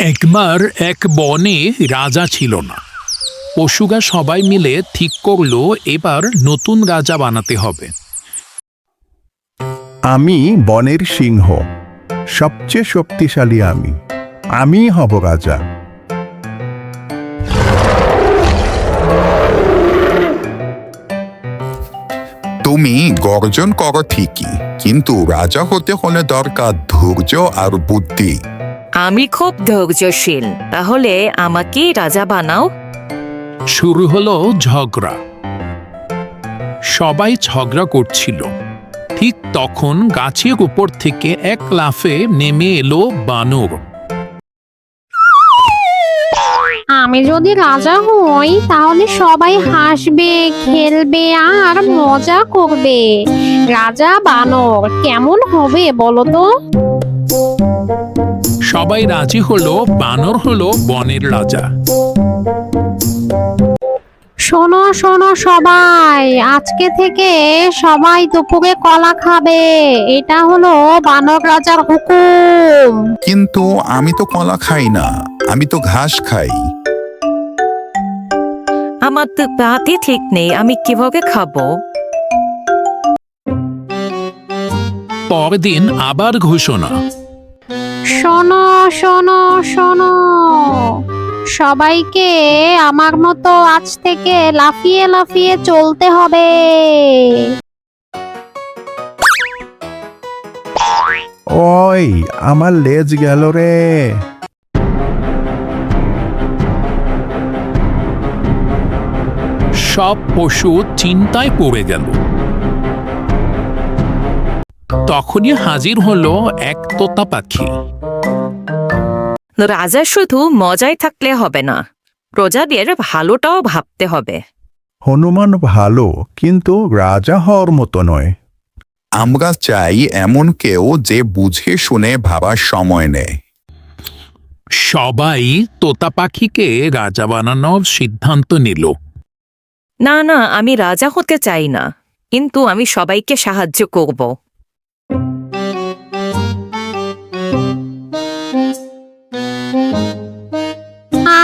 একবার এক বনে রাজা ছিল না। পশুরা সবাই মিলে ঠিক করলো এবার নতুন রাজা বানাতে হবে। আমি বনের সিংহ, সবচেয়ে শক্তিশালী আমি হব রাজা। তুমি গর্জন করো ঠিকই, কিন্তু রাজা হতে হলে দরকার ধৈর্য আর বুদ্ধি। আমি খুব ধৈর্যশীল, তাহলে আমাকে রাজা বানাও। শুরু হলো ঝগড়া। সবাই ঝগড়া করছিল। ঠিক তখন গাছের উপর থেকে এক লাফে নেমে এলো বানর। আমি যদি রাজা হই তাহলে সবাই হাসবে, খেলবে আর মজা করবে। রাজা বানর কেমন হবে বলো তো? সবাই রাজি হলো, বানর হলো বনের রাজা। শোনো শোনো সবাই, আজকে থেকে সবাই দুপুরে কলা খাবে। এটা হলো বানর রাজার হুকুম। কিন্তু আমি তো কলা খাই না, আমি তো ঘাস খাই। আমার তো পাতে ঠিক নেই, আমি কিভাবে খাবো? পরদিন আবার ঘোষণা। শোনো শোনো শোনো, সবাইকে আমার মতো আজ থেকে লাফিয়ে লাফিয়ে চলতে হবে। ওই আমার লেজ গেল রে। সব পশু চিন্তায় পড়ে গেল। তখনই হাজির হলো এক তোতা পাখি। রাজা শুধু মজায় থাকলে হবে না, প্রজাদের ভালোটাও ভাবতে হবে। হনুমান ভালো, কিন্তু রাজা হওয়ার মতো নয়। আমরা চাই এমন কেউ যে বুঝে শুনে ভাবার সময় নেয়। সবাই তোতা পাখিকে রাজা বানানোর সিদ্ধান্ত নিল। না না, আমি রাজা হতে চাই না, কিন্তু আমি সবাইকে সাহায্য করব।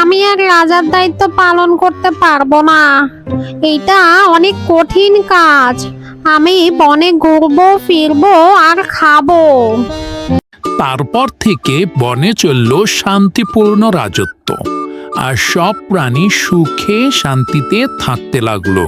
আমি আর রাজার দায়িত্ব পালন করতে পারবো না, এটা অনেক কঠিন কাজ। আমি বনে ঘুরবো ফিরবো আর খাবো। তারপর থেকে বনে চলল শান্তিপূর্ণ রাজত্ব, আর সব প্রাণী সুখে শান্তিতে থাকতে লাগলো।